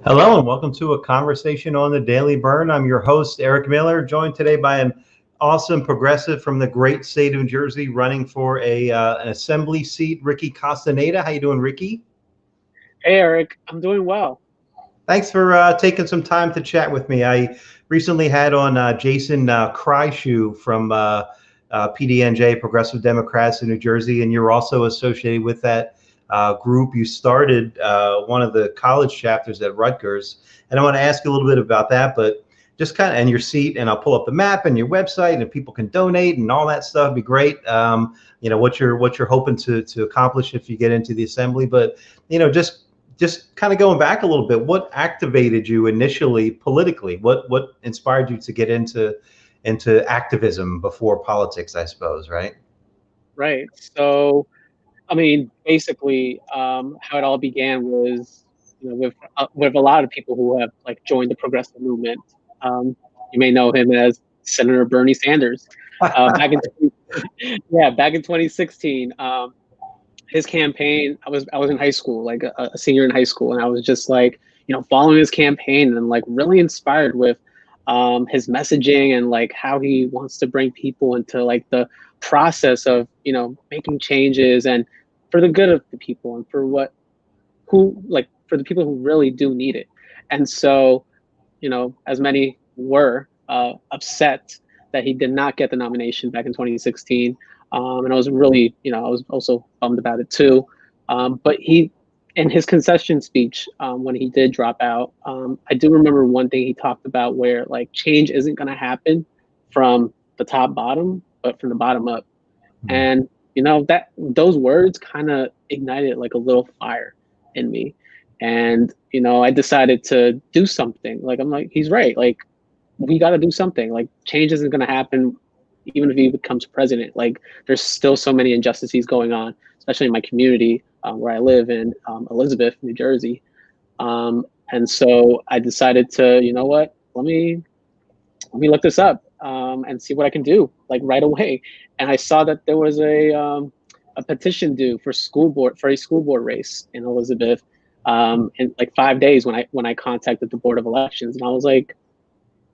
Hello and welcome to a conversation on the Daily Bern. I'm your host, Eric Miller, joined today by an awesome progressive from the great state of New Jersey running for an assembly seat, Ricky Castaneda. How you doing, Ricky? Hey, Eric, I'm doing well. Thanks for taking some time to chat with me. I recently had on Jason Kreischu from PDNJ, Progressive Democrats of New Jersey, and you're also associated with that group. You started one of the college chapters at Rutgers, and I want to ask you a little bit about that, but just kind of and your seat, and I'll pull up the map and your website, and if people can donate and all that stuff, it'd be great. What you're hoping to accomplish if you get into the assembly, but just kind of going back a little bit, what activated you initially politically? What inspired you to get into activism before politics, I suppose, right? Right. So, I mean, basically, how it all began was, with a lot of people who have like joined the progressive movement. You may know him as Senator Bernie Sanders. Back in back in 2016, his campaign. I was in high school, like a senior in high school, and I was just like, following his campaign and like really inspired with his messaging and like how he wants to bring people into like the process of making changes and for the good of the people and for the people who really do need it. And so, as many were upset that he did not get the nomination back in 2016. And I was really, I was also bummed about it too. But he, in his concession speech, when he did drop out, I do remember one thing he talked about where like change isn't going to happen from the top bottom, but from the bottom up. And that those words kind of ignited like a little fire in me. And I decided to do something. Like I'm like, he's right. Like we got to do something. Like change isn't going to happen even if he becomes president. Like there's still so many injustices going on, especially in my community where I live in Elizabeth, New Jersey. And so I decided to, let me look this up and see what I can do like right away. And I saw that there was a petition due for a school board race in Elizabeth in like 5 days when I contacted the Board of Elections, and I was like,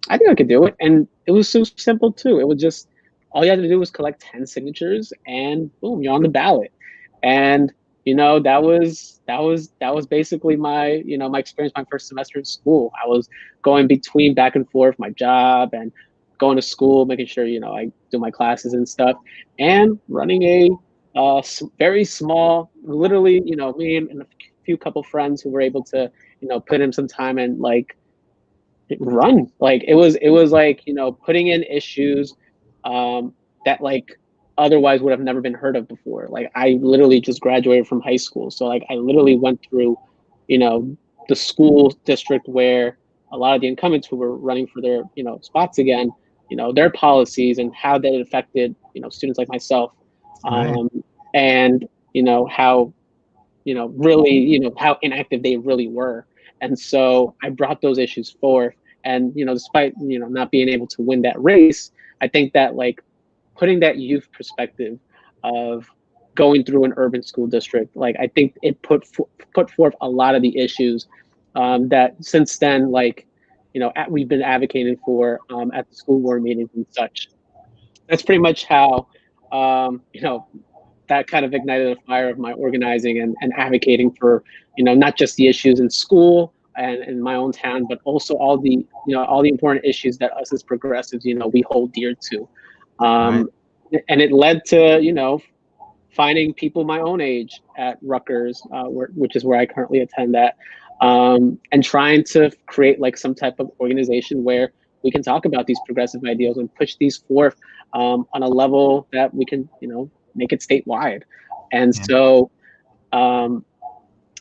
I think I could do it. And it was so simple too. It was just all you had to do was collect 10 signatures and boom, you're on the ballot. And that was basically my experience my first semester in school. I was going between back and forth my job and going to school, making sure I do my classes and stuff, and running a very small, literally, me and a few couple friends who were able to put in some time and like run. Like it was like putting in issues that like otherwise would have never been heard of before. Like I literally just graduated from high school, so like I literally went through the school district where a lot of the incumbents who were running for their spots again, their policies and how that affected students like myself. Right. And how really how inactive they really were. And so I brought those issues forth. And despite not being able to win that race, I think that like putting that youth perspective of going through an urban school district, like I think it put forth a lot of the issues that since then, like we've been advocating for at the school board meetings and such. That's pretty much how that kind of ignited a fire of my organizing and advocating for not just the issues in school and in my own town, but also all the important issues that us as progressives we hold dear to. Right. And it led to finding people my own age at Rutgers, which is where I currently attend at, and trying to create like some type of organization where we can talk about these progressive ideals and push these forth on a level that we can make it statewide. And Yeah. so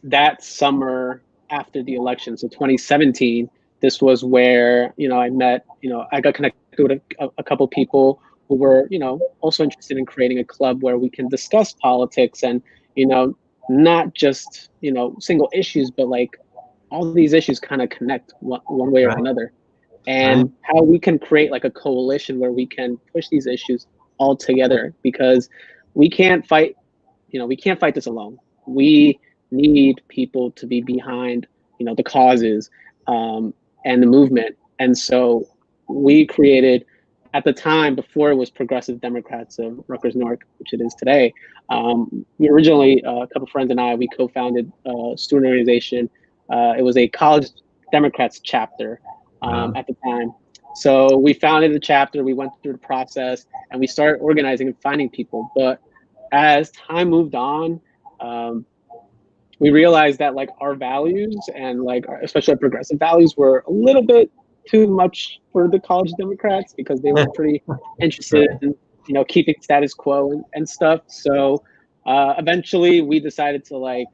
that summer after the election, so 2017, this was where I got connected with a couple people who were also interested in creating a club where we can discuss politics and not just single issues, but like all these issues kind of connect one way or Right. another, Right. and how we can create like a coalition where we can push these issues all together, because we can't fight we can't fight this alone. We need people to be behind the causes and the movement. And so we created, at the time, before it was Progressive Democrats of Rutgers-Newark, which it is today, we originally, a couple of friends and I, we co-founded a student organization. It was a college Democrats chapter at the time. So we founded the chapter, we went through the process, and we started organizing and finding people. But as time moved on, we realized that like our values and like especially our progressive values were a little bit too much for the college Democrats, because they were pretty interested in keeping status quo and stuff. So eventually we decided to like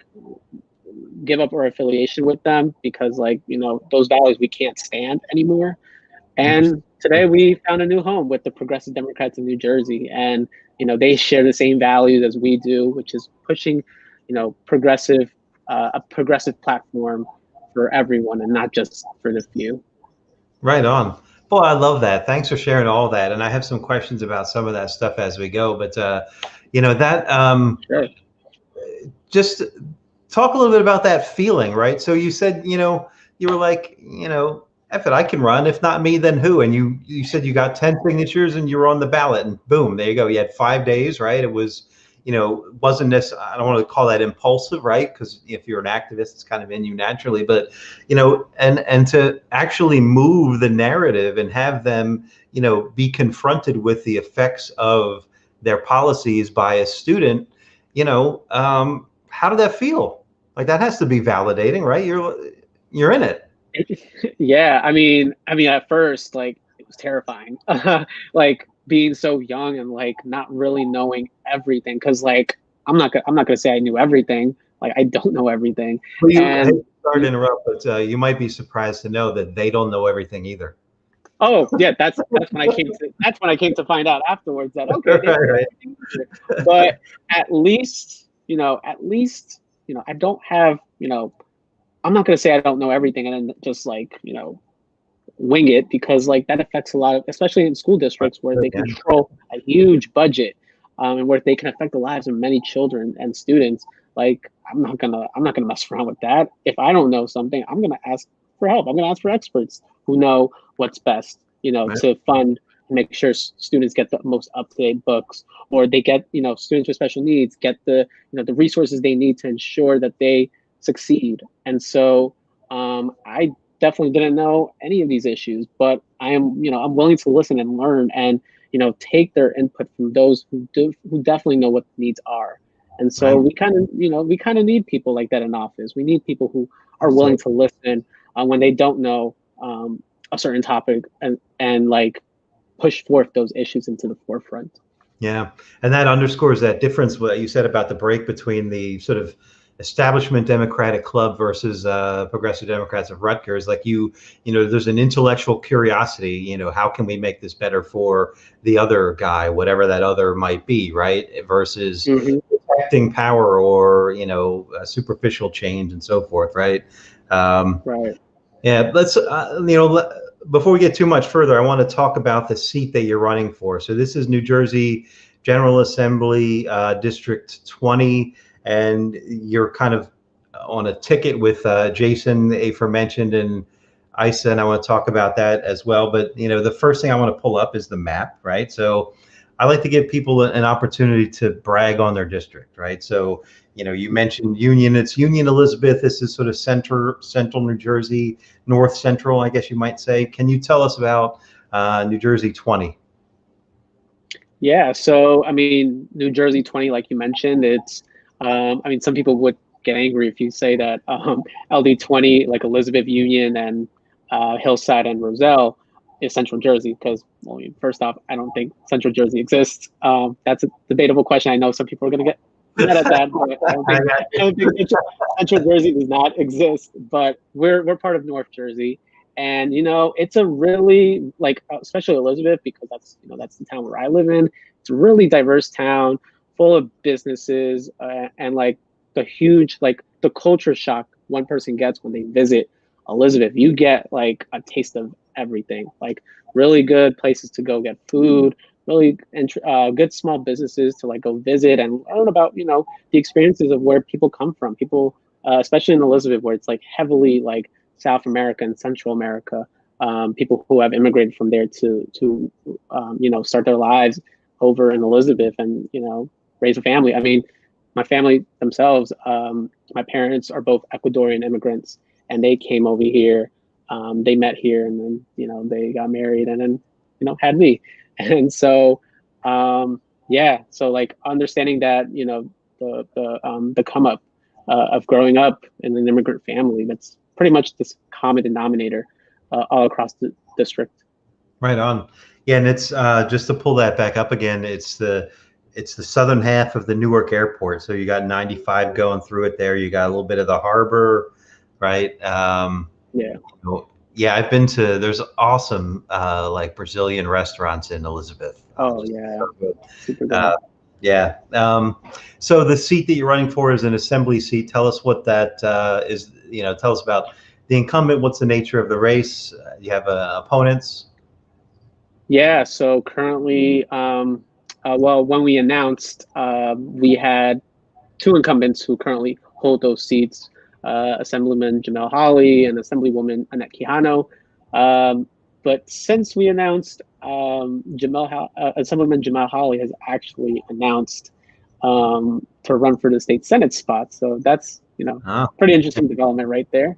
give up our affiliation with them, because like those values we can't stand anymore. And today we found a new home with the Progressive Democrats of New Jersey, and they share the same values as we do, which is pushing a progressive platform for everyone and not just for the few. Right on. Boy, I love that. Thanks for sharing all that. And I have some questions about some of that stuff as we go. But Sure. Just talk a little bit about that feeling, right? So you said, you were like, F it, I can run. If not me, then who? And you said you got 10 signatures and you were on the ballot, and boom, there you go. You had 5 days, right? It was, wasn't this, I don't want to call that impulsive, right? Because if you're an activist, it's kind of in you naturally, but, and to actually move the narrative and have them, be confronted with the effects of their policies by a student, how did that feel? Like, that has to be validating, right? You're in it. Yeah, I mean, at first, like, it was terrifying, like being so young and like not really knowing everything. Because like, I'm not gonna say I knew everything. Like, I don't know everything. Well, And sorry to interrupt, but you might be surprised to know that they don't know everything either. oh yeah, that's when I came to find out afterwards that okay, they don't know everything either. But at least I don't have I'm not gonna say I don't know everything and then just like wing it, because like that affects a lot of, especially in school districts where they control a huge budget, and where they can affect the lives of many children and students. Like, I'm not gonna mess around with that. If I don't know something, I'm gonna ask for help. I'm gonna ask for experts who know what's best, to fund and make sure students get the most up-to-date books, or they get, students with special needs get the, the resources they need to ensure that they succeed. And so I definitely didn't know any of these issues, but I'm willing to listen and learn and, take their input from those who definitely know what the needs are. And so we kind of need people like that in office. We need people who are willing to listen when they don't know a certain topic, and like push forth those issues into the forefront. Yeah, and that underscores that difference, what you said about the break between the sort of establishment Democratic club versus Progressive Democrats of Rutgers. Like there's an intellectual curiosity, how can we make this better for the other guy, whatever that other might be, right? Versus protecting power or, superficial change and so forth, right? Right. Yeah, let's, before we get too much further, I want to talk about the seat that you're running for. So this is New Jersey General Assembly District 20. And you're kind of on a ticket with Jason, aforementioned, and Isa, and I want to talk about that as well. But the first thing I want to pull up is the map, right? So I like to give people an opportunity to brag on their district, right? So you mentioned Union. It's Union Elizabeth. This is sort of central New Jersey, north central, I guess you might say. Can you tell us about New Jersey 20? Yeah. So I mean, New Jersey 20, like you mentioned, it's some people would get angry if you say that LD20, like Elizabeth, Union, and Hillside and Roselle, is Central Jersey. Because, well, first off, I don't think Central Jersey exists. That's a debatable question. I know some people are going to get mad at that, but I don't think Central Jersey does not exist. But we're part of North Jersey, and it's a really, like, especially Elizabeth, because that's the town where I live in. It's a really diverse town, full of businesses, and like the culture shock one person gets when they visit Elizabeth. You get like a taste of everything, like really good places to go get food, really good small businesses to like go visit and learn about, the experiences of where people come from. People especially in Elizabeth, where it's like heavily like South America and Central America, people who have immigrated from there to start their lives over in Elizabeth and raise a family. I mean, my family themselves, my parents are both Ecuadorian immigrants, and they came over here. They met here, and then they got married, and then had me. And so so like understanding that the come up of growing up in an immigrant family, that's pretty much this common denominator all across the district. Right on. Yeah, and it's just to pull that back up again, it's the southern half of the Newark airport. So you got 95 going through it there. You got a little bit of the harbor, right? Yeah, I've been to, there's awesome like Brazilian restaurants in Elizabeth. Oh yeah. So good. Super good. Yeah. So the seat that you're running for is an assembly seat. Tell us what that is. Tell us about the incumbent. What's the nature of the race? You have opponents? Yeah. So currently, when we announced, we had two incumbents who currently hold those seats, Assemblyman Jamel Hawley and Assemblywoman Annette Quijano. But since we announced, Assemblyman Jamel Hawley has actually announced to run for the state Senate spot. So that's pretty interesting development right there.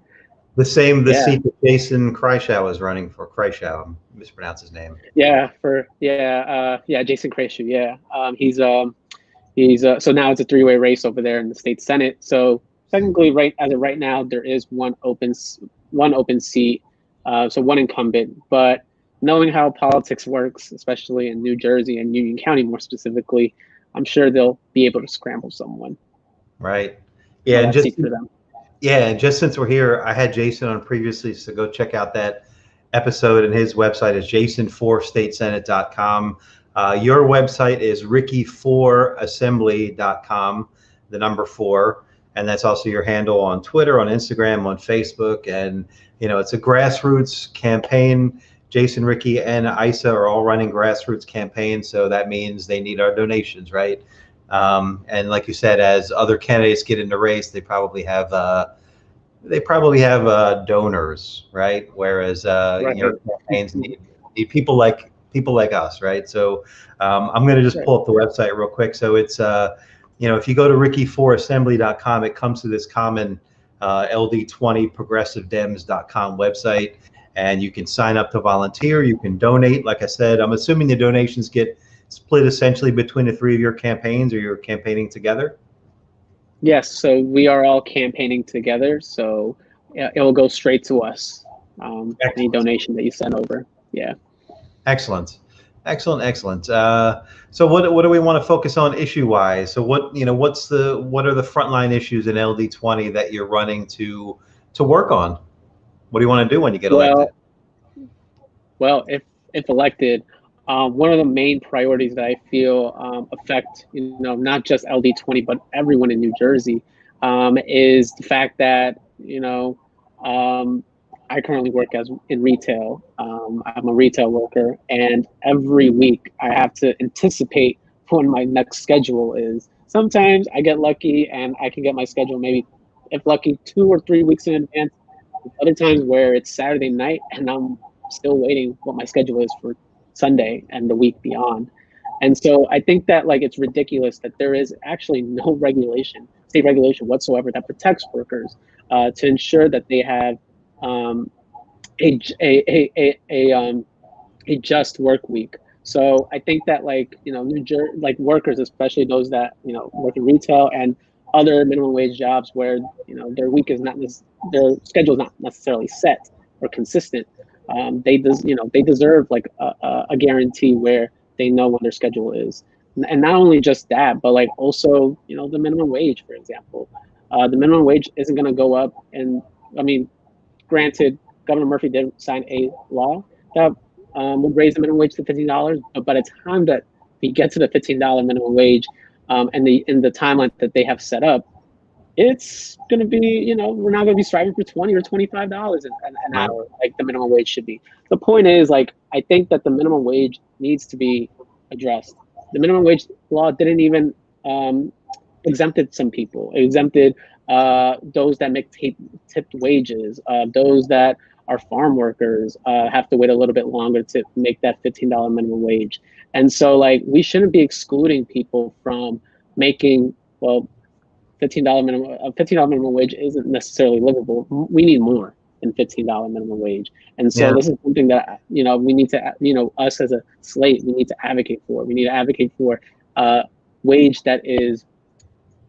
The seat that Jason Kreischow was running for. Kreischow, I mispronounced his name. Jason Kreischow. Yeah, he's so now it's a three-way race over there in the state Senate. So technically, as of right now, there is one open seat, so one incumbent. But knowing how politics works, especially in New Jersey and Union County more specifically, I'm sure they'll be able to scramble someone. Right. Yeah, and just for them. Yeah, and just since we're here, I had Jason on previously, so go check out that episode, and his website is jason4statesenate.com. Your website is ricky4assembly.com, the number 4, and that's also your handle on Twitter, on Instagram, on Facebook, and it's a grassroots campaign. Jason, Ricky, and Isa are all running grassroots campaigns, so that means they need our donations, right? And like you said, as other candidates get in the race, they probably have donors, right? Whereas your campaigns need people like us, right? So I'm going to just pull up the website real quick. So it's if you go to ricky4assembly.com, it comes to this common LD20 progressivedems.com website, and you can sign up to volunteer. You can donate. Like I said, I'm assuming the donations get split essentially between the three of your campaigns, or you're campaigning together? Yes, so we are all campaigning together, so it will go straight to us. Any donation that you send over. Yeah. Excellent. So what do we want to focus on issue-wise? So what are the frontline issues in LD20 that you're running to work on? What do you want to do when you get elected? Well, if elected, one of the main priorities that I feel affect, not just LD20, but everyone in New Jersey, is the fact that, I currently work in retail. I'm a retail worker, and every week I have to anticipate when my next schedule is. Sometimes I get lucky and I can get my schedule maybe, if lucky, 2 or 3 weeks in advance. Other times where it's Saturday night and I'm still waiting what my schedule is for Sunday and the week beyond. And so I think that it's ridiculous that there is actually no state regulation whatsoever that protects workers to ensure that they have a just work week. So I think that New Jersey, workers, especially those that work in retail and other minimum wage jobs where their week is their schedule is not necessarily set or consistent. They deserve a guarantee where they know when their schedule is, and not only just that, but also the minimum wage, for example. The minimum wage isn't going to go up, and I mean, granted, Governor Murphy did sign a law that would raise the minimum wage to $15, but by the time that we get to the $15 minimum wage, and in the timeline that they have set up, it's going to be, we're not going to be striving for $20 or $25 an hour like the minimum wage should be. The point is, I think that the minimum wage needs to be addressed. The minimum wage law didn't even exempted some people. It exempted those that make tipped wages, those that are farm workers have to wait a little bit longer to make that $15 minimum wage. And so like we shouldn't be excluding people from making, well, $15 minimum wage isn't necessarily livable. We need more than $15 minimum wage. And so this is something that, you know, we need to, you know, us as a slate, we need to advocate for. We need to advocate for a wage that is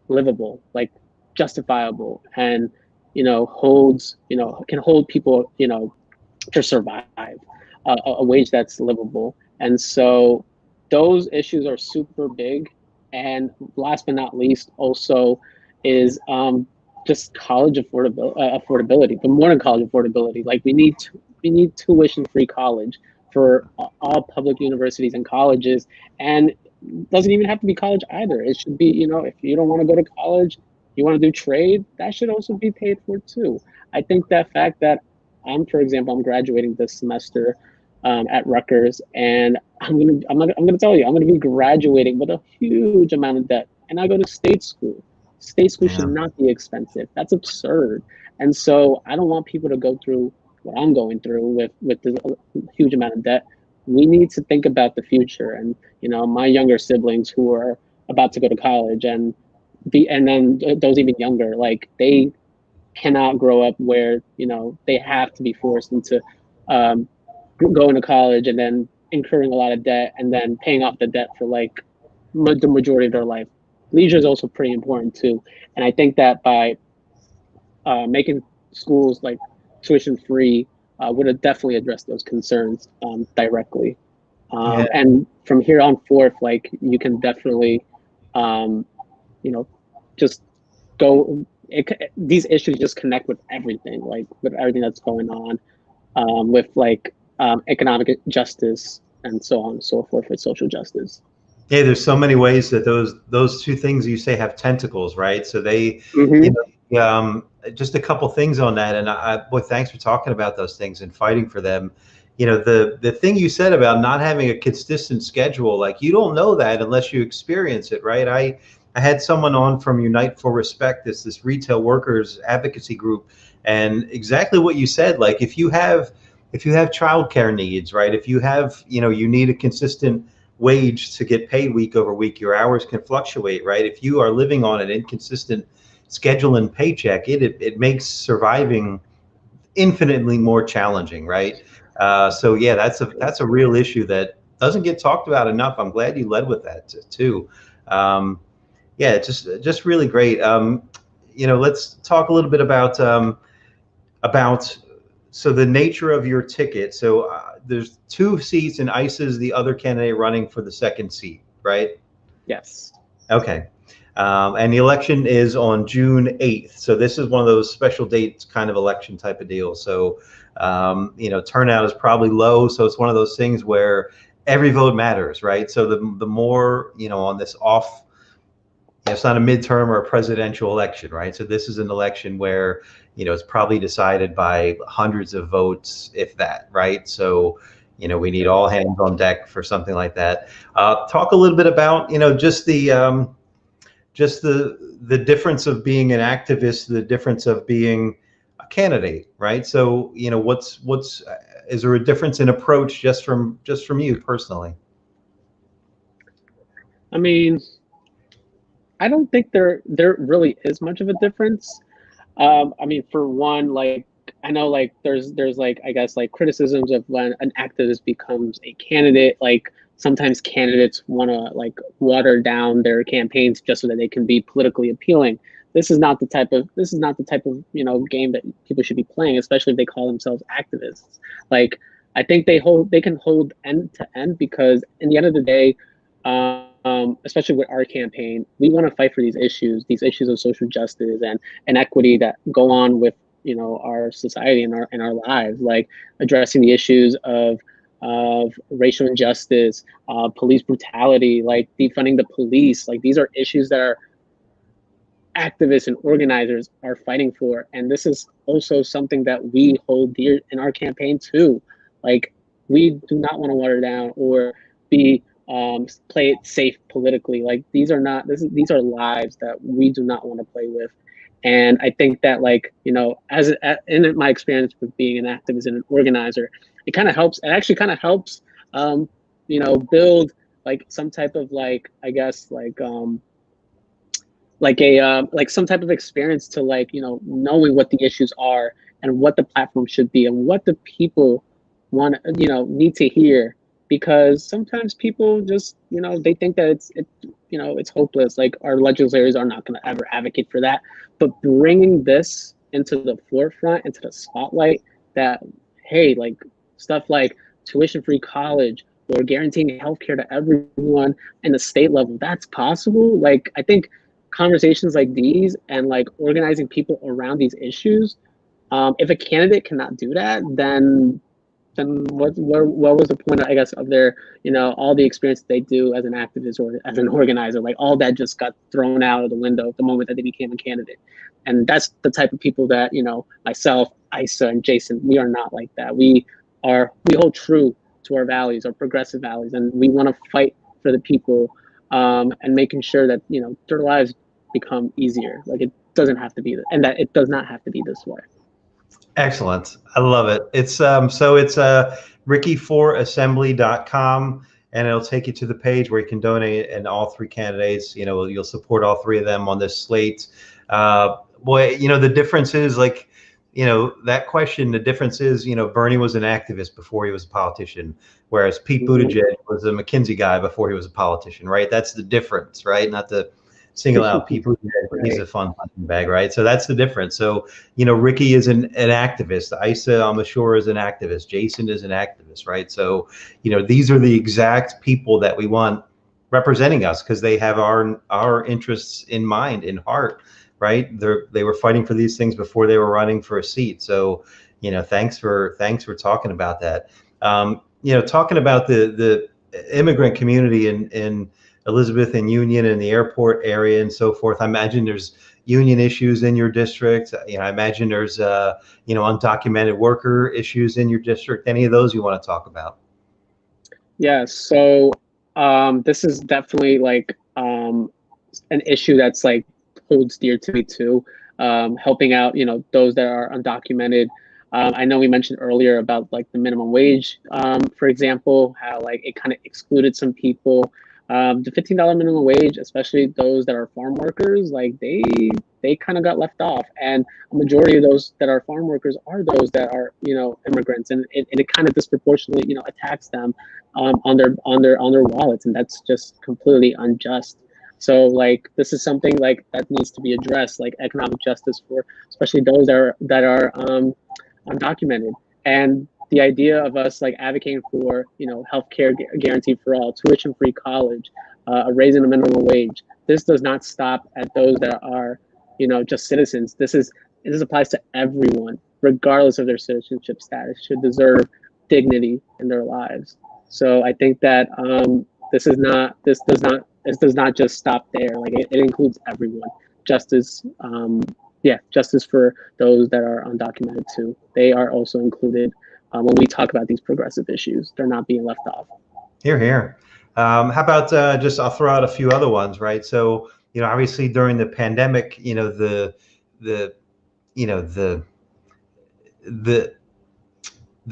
livable, like justifiable, and, you know, holds, you know, can hold people, you know, to survive, a wage that's livable. And so those issues are super big. And last but not least, also is just college affordability, but more than college affordability. Like we need tuition-free college for all public universities and colleges, and doesn't even have to be college either. It should be, you know, if you don't want to go to college, you want to do trade, that should also be paid for too. I think that fact that for example, I'm graduating this semester at Rutgers, and I'm gonna tell you, I'm gonna be graduating with a huge amount of debt, and I go to state school. State school should not be expensive. That's absurd. And so I don't want people to go through what I'm going through with this huge amount of debt. We need to think about the future, and you know, my younger siblings who are about to go to college, and then those even younger, like they cannot grow up where, you know, they have to be forced into going to college and then incurring a lot of debt and then paying off the debt for like the majority of their life. Leisure is also pretty important too. And I think that by making schools like tuition free would have definitely addressed those concerns directly. And from here on forth, like you can definitely, you know, just go. These issues just connect with everything, like with everything that's going on, with like economic justice and so on and so forth with social justice. Yeah, there's so many ways that those two things you say have tentacles, right? So they, you know, just a couple things on that, and boy, thanks for talking about those things and fighting for them. You know, the thing you said about not having a consistent schedule, like you don't know that unless you experience it, right? I had someone on from Unite for Respect, this retail workers advocacy group, and exactly what you said, like if you have childcare needs, right? If you have, you know, you need a consistent wage to get paid week over week, your hours can fluctuate, right? If you are living on an inconsistent schedule and paycheck, it makes surviving infinitely more challenging, right? So yeah, that's a real issue that doesn't get talked about enough. I'm glad you led with that too. Yeah, just really great. You know, let's talk a little bit about so the nature of your ticket. So there's 2 seats, and ICE is the other candidate running for the 2nd seat, right? Yes. Okay. And the election is on June 8th. So this is one of those special dates kind of election type of deal. So, you know, turnout is probably low. So it's one of those things where every vote matters, right? So the more, you know, on this off, you know, it's not a midterm or a presidential election, right? So this is an election where, you know, it's probably decided by hundreds of votes, if that, right? So, you know, we need all hands on deck for something like that. Talk a little bit about, you know, just the difference of being an activist, the difference of being a candidate, right? So, you know, is there a difference in approach just from you personally? I mean, I don't think there really is much of a difference. I mean, for one, like I know like there's like I guess like criticisms of when an activist becomes a candidate. Like sometimes candidates want to like water down their campaigns just so that they can be politically appealing. This is not the type of you know game that people should be playing, especially if they call themselves activists. Like I think they can hold end to end, because in the end of the day, especially with our campaign, we want to fight for these issues of social justice and equity that go on with, you know, our society and our lives, like addressing the issues of racial injustice, police brutality, like defunding the police. Like these are issues that our activists and organizers are fighting for, and this is also something that we hold dear in our campaign too. Like we do not want to water down or be play it safe politically. Like these are lives that we do not want to play with. And I think that, like, you know, in my experience with being an activist and an organizer, it kind of helps. It actually kind of helps, you know, build like some type of, like, I guess, like some type of experience to, like, you know, knowing what the issues are and what the platform should be and what the people want, you know, need to hear. Because sometimes people just, you know, they think that you know, it's hopeless. Like, our legislators are not going to ever advocate for that. But bringing this into the forefront, into the spotlight, that, hey, like, stuff like tuition-free college or guaranteeing healthcare to everyone in the state level, that's possible. Like, I think conversations like these and, like, organizing people around these issues, if a candidate cannot do that, then what was the point, I guess, of their, you know, all the experience they do as an activist or as an organizer? Like, all that just got thrown out of the window the moment that they became a candidate. And that's the type of people that, you know, myself, Isa, and Jason, we are not like that. We hold true to our values, our progressive values, and we want to fight for the people, and making sure that, you know, their lives become easier. Like, it doesn't have to be, and that it does not have to be this way. Excellent. I love it. It's so it's ricky4assembly.com, and it'll take you to the page where you can donate, and all three candidates, you know, you'll support all three of them on this slate. Boy, you know, the difference is, like, you know, that question, the difference is, you know, Bernie was an activist before he was a politician, whereas Pete Buttigieg was a McKinsey guy before he was a politician, right? That's the difference, right? Not to single out Pete Buttigieg, he's a fun punching bag, right? So that's the difference. So, you know, Ricky is an activist. Isa, I'm sure, is an activist. Jason is an activist, right? So, you know, these are the exact people that we want representing us, because they have our interests in mind, in heart, right? They were fighting for these things before they were running for a seat. So, you know, thanks for talking about that. You know, talking about the immigrant community in Elizabeth and Union and the airport area and so forth. I imagine there's union issues in your district. You know, I imagine there's you know, undocumented worker issues in your district. Any of those you want to talk about? Yeah. So this is definitely, like, an issue that's, like, holds dear to me too. Helping out, you know, those that are undocumented. I know we mentioned earlier about, like, the minimum wage, for example, how, like, it kind of excluded some people. The $15 minimum wage, especially those that are farm workers, like, they kind of got left off, and a majority of those that are farm workers are those that are, you know, immigrants, and it kind of disproportionately, you know, attacks them, on their wallets, and that's just completely unjust. So, like, this is something, like, that needs to be addressed, like economic justice for especially those that are undocumented. And the idea of us, like, advocating for, you know, healthcare guarantee for all, tuition-free college, a raise in the minimum wage. This does not stop at those that are, you know, just citizens. This applies to everyone, regardless of their citizenship status, should deserve dignity in their lives. So I think that this does not just stop there. Like, it includes everyone. Justice, justice for those that are undocumented too. They are also included when we talk about these progressive issues. They're not being left off. Here, here. How about just, I'll throw out a few other ones, right? So, you know, obviously during the pandemic, you know, you know, the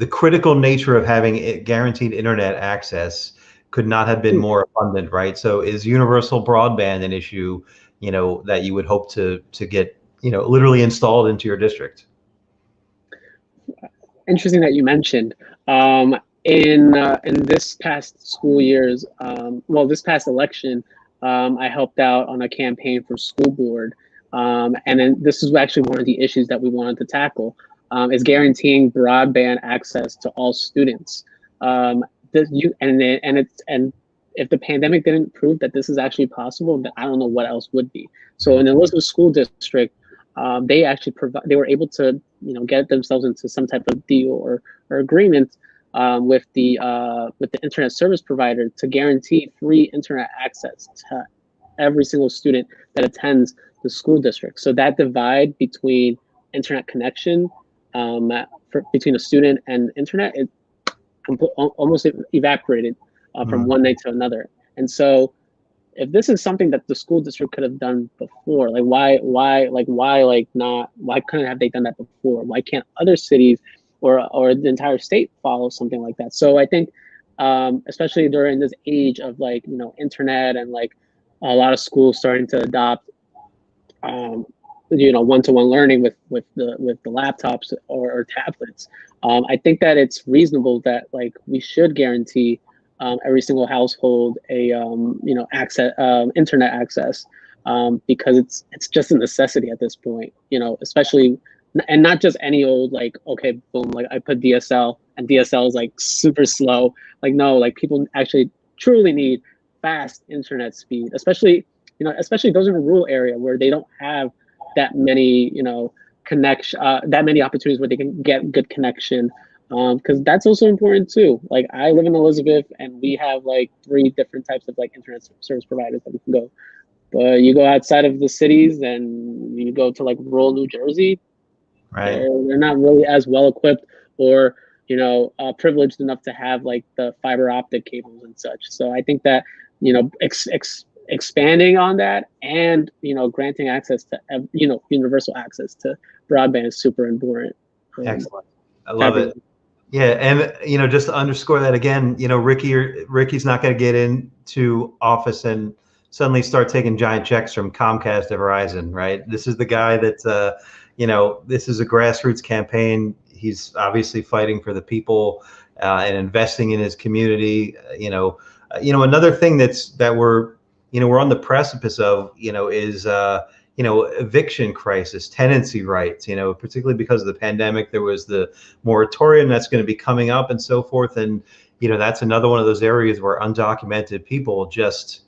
critical nature of having guaranteed internet access could not have been more abundant, right? So is universal broadband an issue, you know, that you would hope to get, you know, literally installed into your district? Interesting that you mentioned. In this past school year's, this past election, I helped out on a campaign for school board, and then this is actually one of the issues that we wanted to tackle, is guaranteeing broadband access to all students. And if the pandemic didn't prove that this is actually possible, then I don't know what else would be. So in the Elizabeth School District, they actually they were able to, you know, get themselves into some type of deal or agreement with the internet service provider to guarantee free internet access to every single student that attends the school district. So that divide between internet connection, between a student and internet, it almost evaporated from one night to another. And so if this is something that the school district could have done before, like why couldn't have they done that before? Why can't other cities or the entire state follow something like that? So I think, especially during this age of like, you know, internet and like a lot of schools starting to adopt, you know, one-to-one learning with the laptops or tablets. I think that it's reasonable that like we should guarantee every single household a you know, access, internet access, because it's just a necessity at this point, you know, especially, and not just any old like, okay, boom, like I put DSL and DSL is like super slow. Like no, like people actually truly need fast internet speed, especially, you know, especially those in a rural area where they don't have that many, you know, connection, that many opportunities where they can get good connection. Because that's also important too. Like I live in Elizabeth, and we have like 3 different types of like internet service providers that we can go. But you go outside of the cities, and you go to like rural New Jersey, Right. they're not really as well equipped or, you know, privileged enough to have like the fiber optic cables and such. So I think that, you know, expanding on that and, you know, granting access to, you know, universal access to broadband is super important. Excellent. I love it. Yeah, and you know, just to underscore that again, you know, Ricky's not going to get into office and suddenly start taking giant checks from Comcast to Verizon, right? This is the guy that, you know, this is a grassroots campaign. He's obviously fighting for the people and investing in his community. Another thing that we're, you know, we're on the precipice of, you know, is you know, eviction crisis, tenancy rights, you know, particularly because of the pandemic. There was the moratorium that's going to be coming up and so forth. And, you know, that's another one of those areas where undocumented people just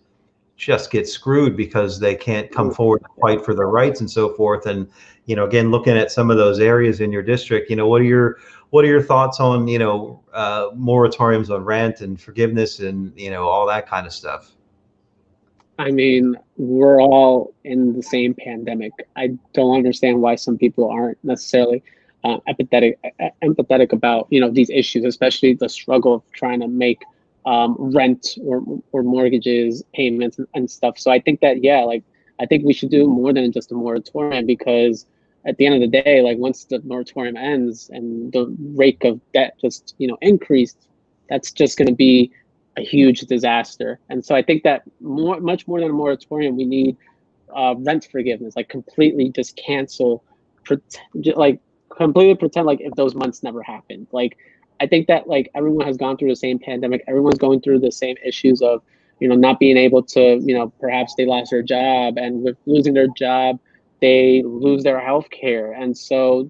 get screwed because they can't come forward and fight for their rights and so forth. And, you know, again, looking at some of those areas in your district, you know, what are your thoughts on, you know, moratoriums on rent and forgiveness and, you know, all that kind of stuff? I mean, we're all in the same pandemic. I don't understand why some people aren't necessarily empathetic about, you know, these issues, especially the struggle of trying to make rent or mortgages payments and stuff. So I think that, yeah, like I think we should do more than just a moratorium, because at the end of the day, like once the moratorium ends and the rate of debt just, you know, increased, that's just going to be a huge disaster. And so I think that much more than a moratorium, we need rent forgiveness, like completely just cancel, like completely pretend like if those months never happened. Like I think that like everyone has gone through the same pandemic. Everyone's going through the same issues of, you know, not being able to, you know, perhaps they lost their job, and with losing their job, they lose their health care. And so,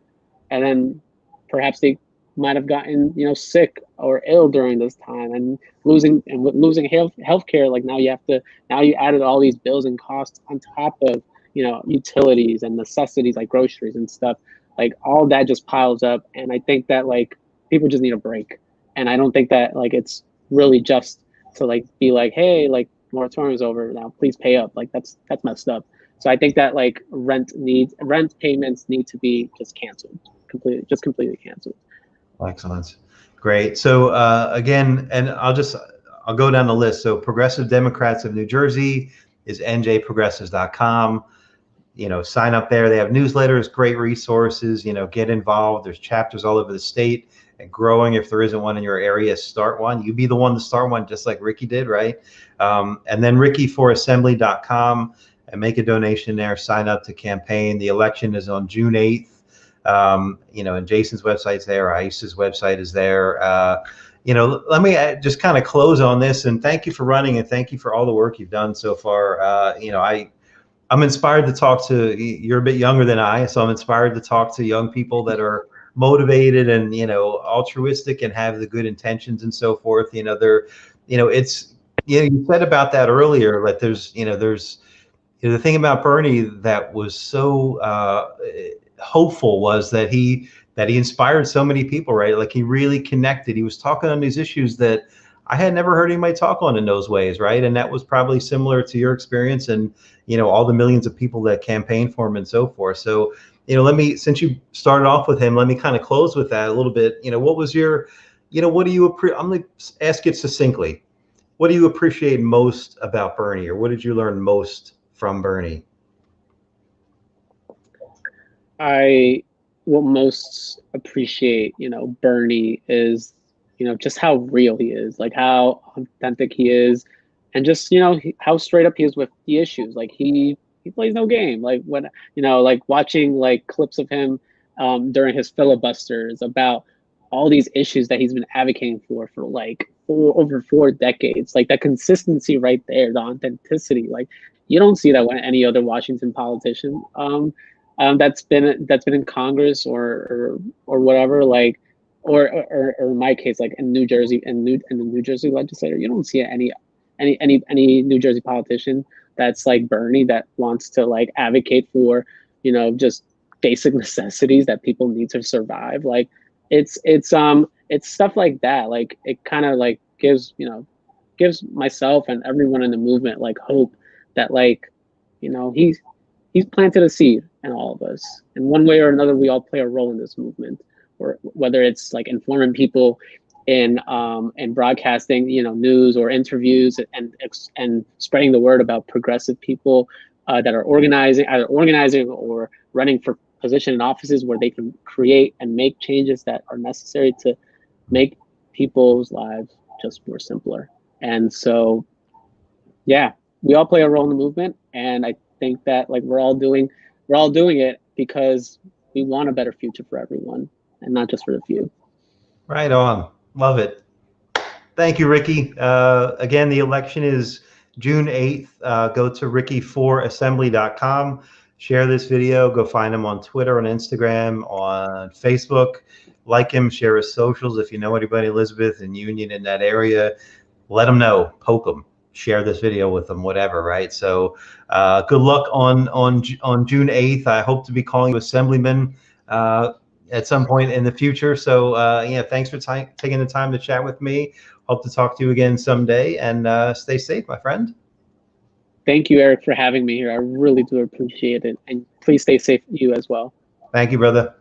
and then perhaps they might have gotten, you know, sick or ill during this time, and with losing health care, like now you added all these bills and costs on top of, you know, utilities and necessities like groceries and stuff. Like all that just piles up. And I think that like people just need a break. And I don't think that like it's really just to like be like, hey, like moratorium is over now, please pay up. Like that's messed up. So I think that like rent payments need to be just canceled, completely canceled. Excellent. Great. So again, and I'll go down the list. So Progressive Democrats of New Jersey is njprogressives.com. You know, sign up there. They have newsletters, great resources, you know, get involved. There's chapters all over the state and growing. If there isn't one in your area, start one. You be the one to start one, just like Ricky did, right? And then rickyforassembly.com, and make a donation there. Sign up to campaign. The election is on June 8th. You know, and Jason's website's there, ICE's website is there. You know, let me just kind of close on this, and thank you for running, and thank you for all the work you've done so far. You know, I'm inspired to talk to, you're a bit younger than I, so I'm inspired to talk to young people that are motivated and, you know, altruistic and have the good intentions and so forth. You know, it's, you know, you said about that earlier, like there's the thing about Bernie that was so hopeful was that he inspired so many people, right? Like he really connected. He was talking on these issues that I had never heard anybody talk on in those ways, right? And that was probably similar to your experience and, you know, all the millions of people that campaigned for him and so forth. So, you know, since you started off with him, let me kind of close with that a little bit. You know, what was your, you know, I'm going to ask it succinctly. what do you appreciate most about Bernie, or what did you learn most from Bernie? I will most appreciate, Bernie is, just how real he is, like how authentic he is, and just, how straight up he is with the issues. Like he plays no game. Like when, like watching like clips of him during his filibusters about all these issues that he's been advocating for like over 4 decades. Like that consistency right there, the authenticity. Like you don't see that when any other Washington politician. That's been in Congress or whatever, like, or in my case, like in New Jersey, in the New Jersey legislature, you don't see any New Jersey politician that's like Bernie that wants to like advocate for, just basic necessities that people need to survive. Like it's stuff like that. Like it kind of like gives myself and everyone in the movement like hope that like, he's planted a seed in all of us. In one way or another, we all play a role in this movement, or whether it's like informing people in broadcasting, news or interviews, and spreading the word about progressive people that are either organizing or running for position in offices where they can create and make changes that are necessary to make people's lives just more simpler. And so, yeah, we all play a role in the movement, and I think that like we're all doing it because we want a better future for everyone and not just for the few. Right on. Love it. Thank you, Ricky. Again, the election is June 8th. Go to ricky4assembly.com. Share this video. Go find him on Twitter, on Instagram, on Facebook. Like him, share his socials. If you know anybody, Elizabeth and Union in that area, let them know. Poke them. Share this video with them, whatever, right? So good luck on June 8th. I hope to be calling you Assemblyman at some point in the future. So yeah, thanks for taking the time to chat with me. Hope to talk to you again someday, and stay safe, my friend. Thank you, Eric, for having me here. I really do appreciate it. And please stay safe, you as well. Thank you, brother.